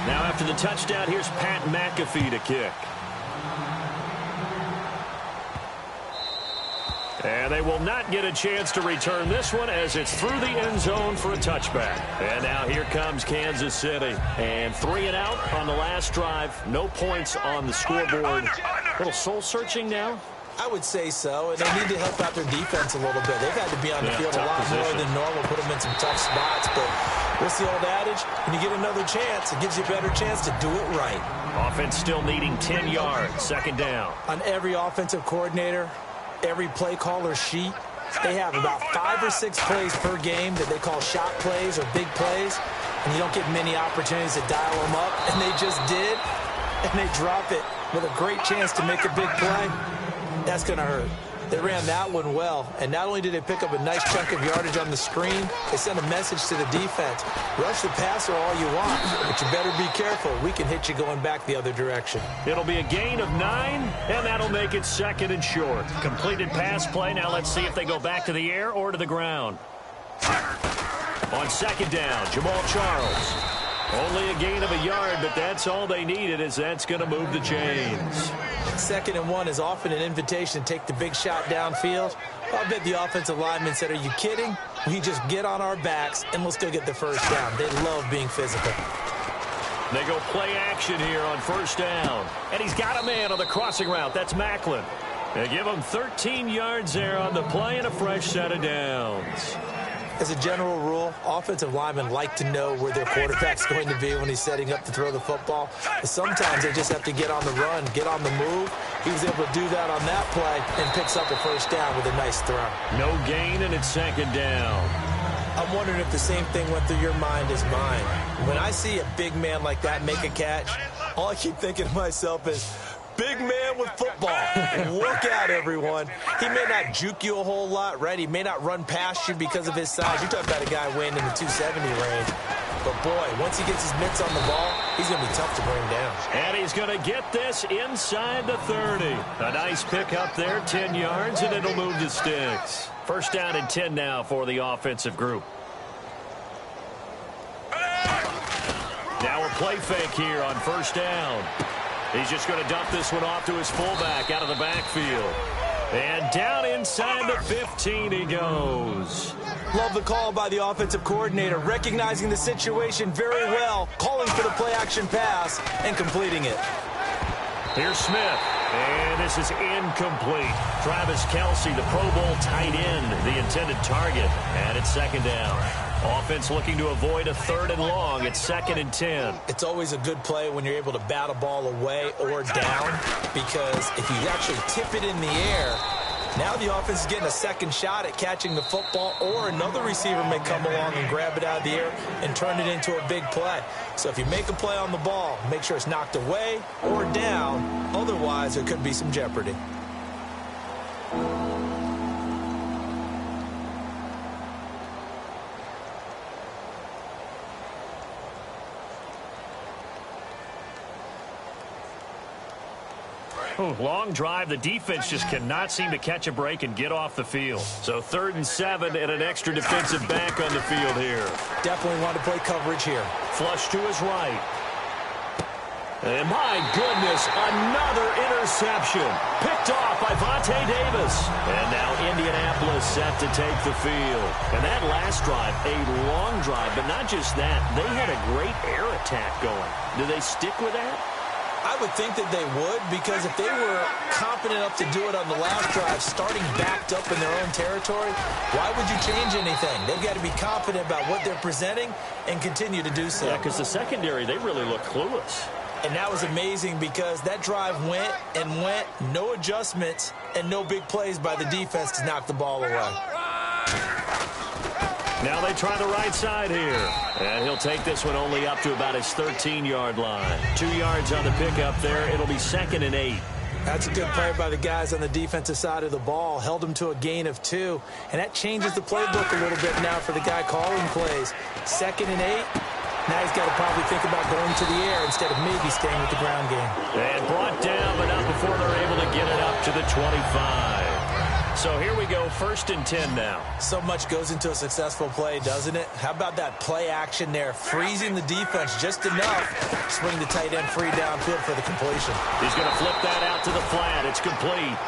Now after the touchdown, here's Pat McAfee to kick. And they will not get a chance to return this one as it's through the end zone for a touchback. And now here comes Kansas City. And 3 and out on the last drive. No points on the scoreboard. A little soul-searching now? I would say so, and they need to help out their defense a little bit. They've had to be on the field a lot more than normal, put them in some tough spots. But what's the old adage? When you get another chance, it gives you a better chance to do it right. Offense still needing 10 yards, second down. On every offensive coordinator, every play caller sheet, they have about 5 or 6 plays per game that they call shot plays or big plays, and you don't get many opportunities to dial them up, and they just did, and they drop it with a great chance to make a big play. That's going to hurt. They ran that one well, and not only did they pick up a nice chunk of yardage on the screen, they sent a message to the defense. Rush the passer all you want, but you better be careful. We can hit you going back the other direction. It'll be a gain of 9, and that'll make it second and short. Completed pass play. Now let's see if they go back to the air or to the ground. On second down, Jamal Charles. Only a gain of a yard, but that's all they needed, as that's going to move the chains. 2nd and 1 is often an invitation to take the big shot downfield. I bet the offensive lineman said, are you kidding? We just get on our backs, and we'll still get the first down. They love being physical. They go play action here on first down. And he's got a man on the crossing route. That's Macklin. They give him 13 yards there on the play and a fresh set of downs. As a general rule, offensive linemen like to know where their quarterback's going to be when he's setting up to throw the football. But sometimes they just have to get on the run, get on the move. He was able to do that on that play and picks up a first down with a nice throw. No gain, and it's second down. I'm wondering if the same thing went through your mind as mine. When I see a big man like that make a catch, all I keep thinking to myself is, big man with football. Look out, everyone. He may not juke you a whole lot, right? He may not run past you because of his size. You're talking about a guy weighing in the 270 range. But, boy, once he gets his mitts on the ball, he's going to be tough to bring down. And he's going to get this inside the 30. A nice pick up there, 10 yards, and it'll move the sticks. First down and 10 now for the offensive group. Now a play fake here on first down. He's just going to dump this one off to his fullback out of the backfield. And down inside the 15 he goes. Love the call by the offensive coordinator, recognizing the situation very well, calling for the play-action pass, and completing it. Here's Smith, and this is incomplete. Travis Kelce, the Pro Bowl tight end, the intended target, and it's second down. Offense looking to avoid a 3rd and long. It's 2nd and 10. It's always a good play when you're able to bat a ball away or down, because if you actually tip it in the air, now the offense is getting a second shot at catching the football, or another receiver may come along and grab it out of the air and turn it into a big play. So if you make a play on the ball, make sure it's knocked away or down. Otherwise, there could be some jeopardy. Long drive. The defense just cannot seem to catch a break and get off the field. So 3rd and 7 and an extra defensive back on the field here. Definitely want to play coverage here. Flush to his right. And my goodness, another interception. Picked off by Vontae Davis. And now Indianapolis set to take the field. And that last drive, a long drive, but not just that. They had a great air attack going. Do they stick with that? I would think that they would, because if they were confident enough to do it on the last drive, starting backed up in their own territory, why would you change anything? They've got to be confident about what they're presenting and continue to do so. Yeah, because the secondary, they really look clueless. And that was amazing, because that drive went and went, no adjustments, and no big plays by the defense to knock the ball away. Now they try the right side here. And he'll take this one only up to about his 13-yard line. 2 yards on the pickup there. It'll be 2nd and 8. That's a good play by the guys on the defensive side of the ball. Held him to a gain of 2. And that changes the playbook a little bit now for the guy calling plays. 2nd and 8. Now he's got to probably think about going to the air instead of maybe staying with the ground game. And brought down, but not before they're able to get it up to the 25. So here we go, 1st and 10 now. So much goes into a successful play, doesn't it? How about that play action there, freezing the defense just enough, swing the tight end free downfield for the completion. He's going to flip that out to the flat. It's complete.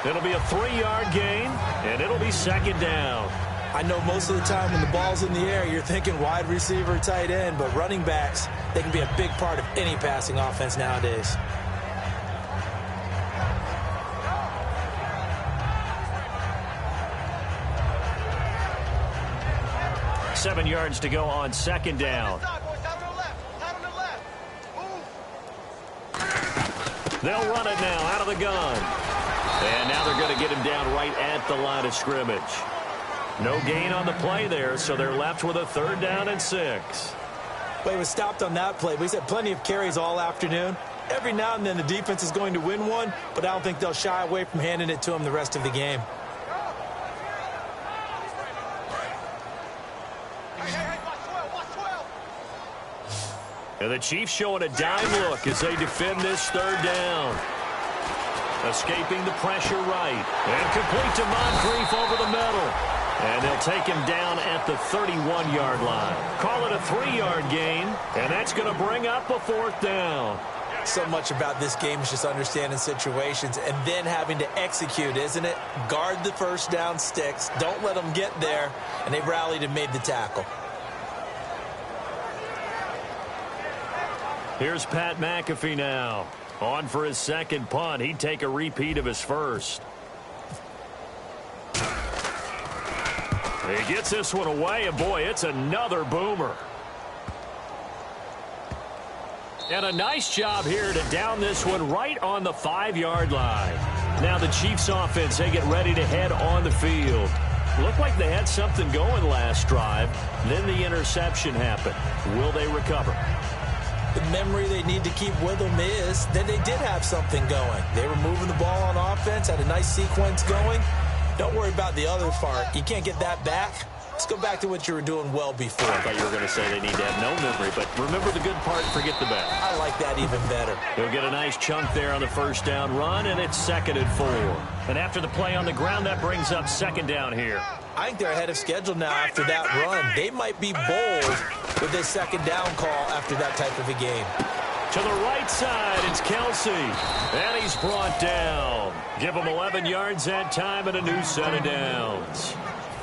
It'll be a 3-yard gain, and it'll be 2nd down. I know most of the time when the ball's in the air, you're thinking wide receiver, tight end, but running backs, they can be a big part of any passing offense nowadays. Seven yards to go on 2nd down. They'll run it now out of the gun. And now they're going to get him down right at the line of scrimmage. No gain on the play there, so they're left with a 3rd down and 6. Well, he was stopped on that play, but he's had plenty of carries all afternoon. Every now and then the defense is going to win one, but I don't think they'll shy away from handing it to him the rest of the game. And the Chiefs showing a dime look as they defend this 3rd down. Escaping the pressure right. And complete to Moncrief over the middle. And they'll take him down at the 31-yard line. Call it a 3-yard gain, and that's going to bring up a 4th down. So much about this game is just understanding situations and then having to execute, isn't it? Guard the first down sticks. Don't let them get there. And they rallied and made the tackle. Here's Pat McAfee now. On for his 2nd punt. He'd take a repeat of his first. He gets this one away, and boy, it's another boomer. And a nice job here to down this one right on the 5-yard line. Now the Chiefs offense, they get ready to head on the field. Looked like they had something going last drive. Then the interception happened. Will they recover? The memory they need to keep with them is that they did have something going. They were moving the ball on offense, had a nice sequence going. Don't worry about the other part. You can't get that back. Let's go back to what you were doing well before. I thought you were going to say they need to have no memory, but remember the good part, forget the bad. I like that even better. He'll get a nice chunk there on the 1st down run, and it's 2nd and 4. And after the play on the ground, that brings up 2nd down here. I think they're ahead of schedule now after that run. They might be bold with this 2nd down call after that type of a game. To the right side, it's Kelsey. And he's brought down. Give him 11 yards that time and a new set of downs.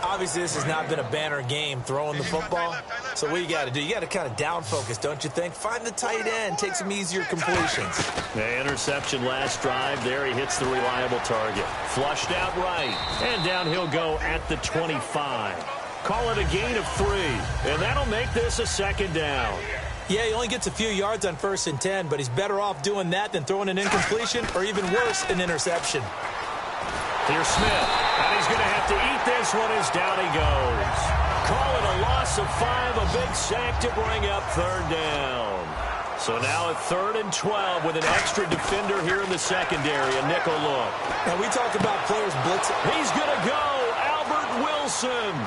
Obviously, this has not been a banner game throwing the football. So what you got to do? You got to kind of down focus, don't you think? Find the tight end. Take some easier completions. The interception last drive. There he hits the reliable target. Flushed out right. And down he'll go at the 25. Call it a gain of 3. And that'll make this a 2nd down. Yeah, he only gets a few yards on 1st and 10, but he's better off doing that than throwing an incompletion or even worse, an interception. Here's Smith, and he's going to have to eat this one as down he goes. Call it a loss of 5, a big sack to bring up 3rd down. So now at 3rd and 12 with an extra defender here in the secondary, a nickel look. And we talk about players blitzing. He's going to go, Albert Wilson.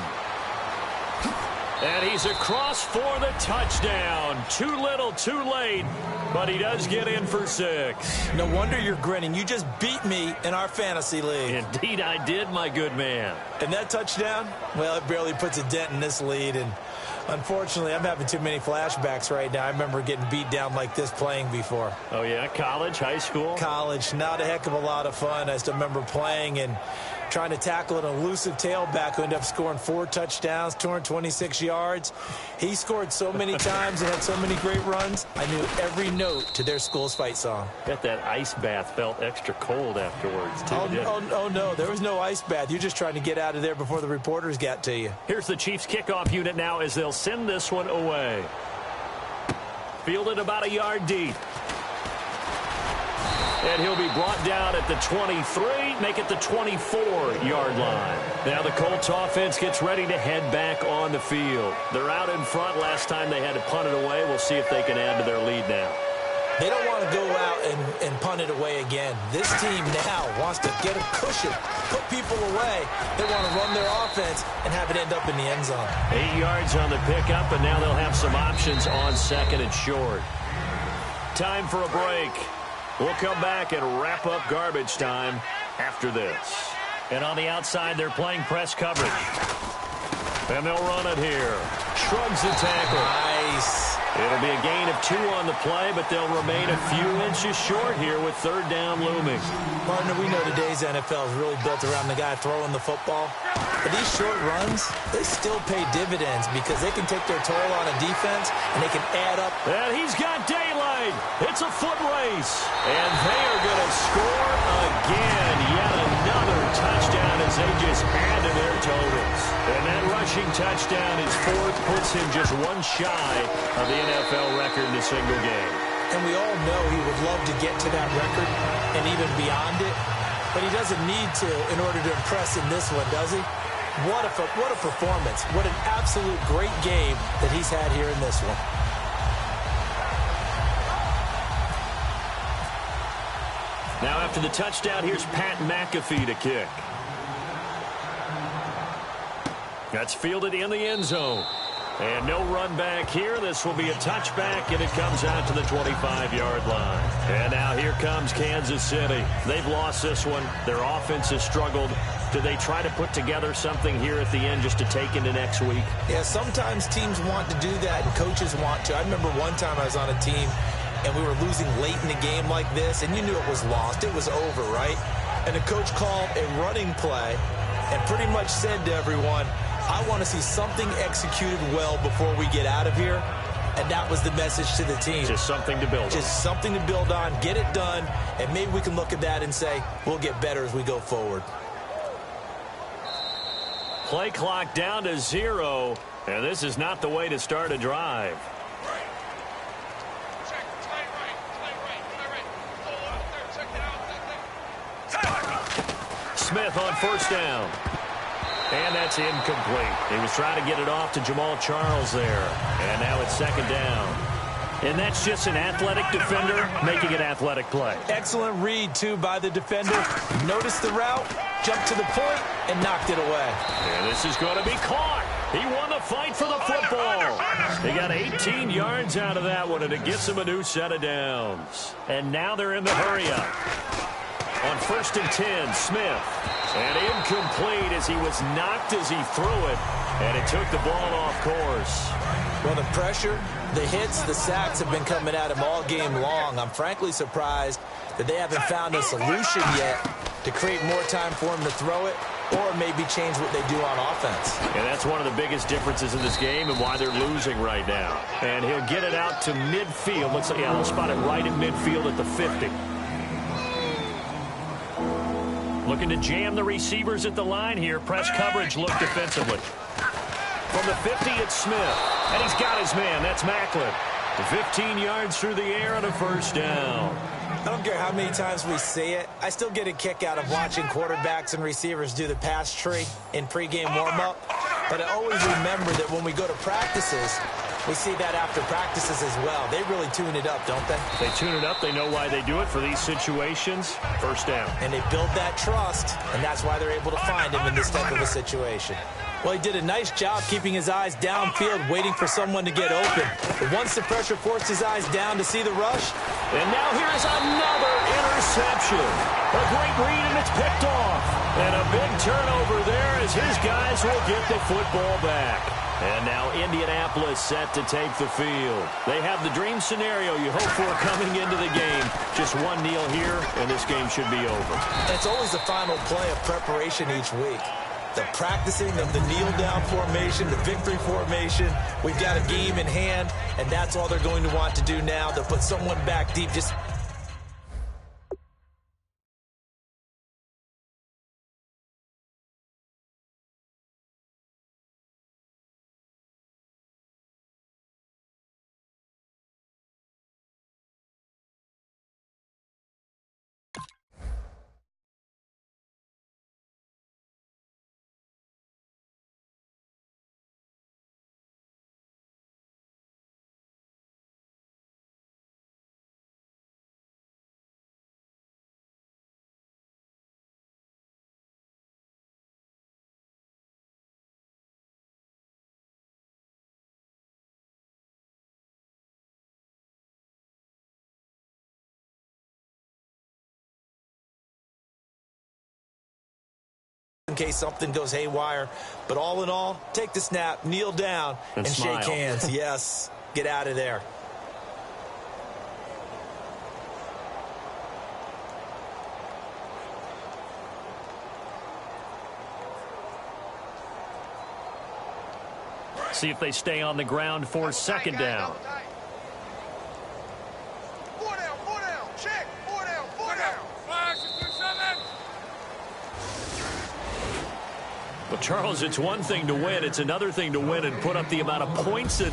And he's across for the touchdown. Too little, too late, but he does get in for 6. No wonder you're grinning. You just beat me in our fantasy league. Indeed I did, my good man. And that touchdown, well, it barely puts a dent in this lead. And unfortunately, I'm having too many flashbacks right now. I remember getting beat down like this playing before. Oh, yeah? College, high school? College. Not a heck of a lot of fun. I still remember playing and trying to tackle an elusive tailback who ended up scoring 4 touchdowns, 226 yards. He scored so many times and had so many great runs, I knew every note to their school's fight song. Bet that ice bath felt extra cold afterwards, too. Oh, no, there was no ice bath. You're just trying to get out of there before the reporters got to you. Here's the Chiefs kickoff unit now as they'll send this one away. Fielded about a yard deep. And he'll be brought down at the 23, make it the 24-yard line. Now the Colts offense gets ready to head back on the field. They're out in front. Last time they had to punt it away. We'll see if they can add to their lead now. They don't want to go out and punt it away again. This team now wants to get a cushion, put people away. They want to run their offense and have it end up in the end zone. 8 yards on the pickup, and now they'll have some options on 2nd and short. Time for a break. We'll come back and wrap up garbage time after this. And on the outside, they're playing press coverage. And they'll run it here. Shrugs the tackle. Nice. It'll be a gain of 2 on the play, but they'll remain a few inches short here with third down looming. Partner, we know today's NFL is really built around the guy throwing the football. But these short runs, they still pay dividends because they can take their toll on a defense and they can add up. And he's got daylight. It's a foot race. And they are going to score again. Yet another touchdown as they just add to their totals. And that rushing touchdown is 4th, puts him just 1 shy of the NFL record in a single game. And we all know he would love to get to that record and even beyond it. But he doesn't need to in order to impress in this one, does he? What a performance. What an absolute great game that he's had here in this one. Now after the touchdown, here's Pat McAfee to kick. That's fielded in the end zone. And no run back here. This will be a touchback, and it comes out to the 25-yard line. And now here comes Kansas City. They've lost this one. Their offense has struggled. Do they try to put together something here at the end just to take into next week? Yeah, sometimes teams want to do that, and coaches want to. I remember one time I was on a team, and we were losing late in the game like this, and you knew it was lost. It was over, right? And the coach called a running play and pretty much said to everyone, I want to see something executed well before we get out of here. And that was the message to the team. Just something to build on. Just something to build on, get it done, and maybe we can look at that and say, we'll get better as we go forward. Play clock down to 0, and this is not the way to start a drive. Smith on first down. And that's incomplete. He was trying to get it off to Jamal Charles there. And now it's second down. And that's just an athletic defender making an athletic play. Excellent read, too, by the defender. Noticed the route, jumped to the point, and knocked it away. And this is going to be caught. He won the fight for the football. He got 18 yards out of that one, and it gets him a new set of downs. And now they're in the hurry-up. On 1st and 10, Smith. And incomplete as he was knocked as he threw it. And it took the ball off course. Well, the pressure, the hits, the sacks have been coming at him all game long. I'm frankly surprised that they haven't found a solution yet to create more time for him to throw it or maybe change what they do on offense. And that's one of the biggest differences in this game and why they're losing right now. And he'll get it out to midfield. Looks like, yeah, they'll spot it right at midfield at the 50. Looking to jam the receivers at the line here. Press coverage look defensively. From the 50, it's Smith. And he's got his man. That's Macklin. 15 yards through the air on a first down. I don't care how many times we see it. I still get a kick out of watching quarterbacks and receivers do the pass tree in pregame warm-up. But I always remember that when we go to practices, we see that after practices as well. They really tune it up, don't they? They tune it up. They know why they do it for these situations. First down. And they build that trust, and that's why they're able to find him in this type of a situation. Well, he did a nice job keeping his eyes downfield, waiting for someone to get open. But once the pressure forced his eyes down to see the rush. And now here's another interception. A great read, and it's picked off. And a big turnover there as his guys will get the football back. And now Indianapolis set to take the field. They have the dream scenario you hope for coming into the game. Just one kneel here, and this game should be over. It's always the final play of preparation each week. The practicing of the kneel-down formation, the victory formation. We've got a game in hand, and that's all they're going to want to do now. They'll put someone back deep. Just in case something goes haywire. But all in all, take the snap, kneel down, and smile. shake hands. Yes, get out of there. See if they stay on the ground for second down. Well, Charles, it's one thing to win. It's another thing to win and put up the amount of points that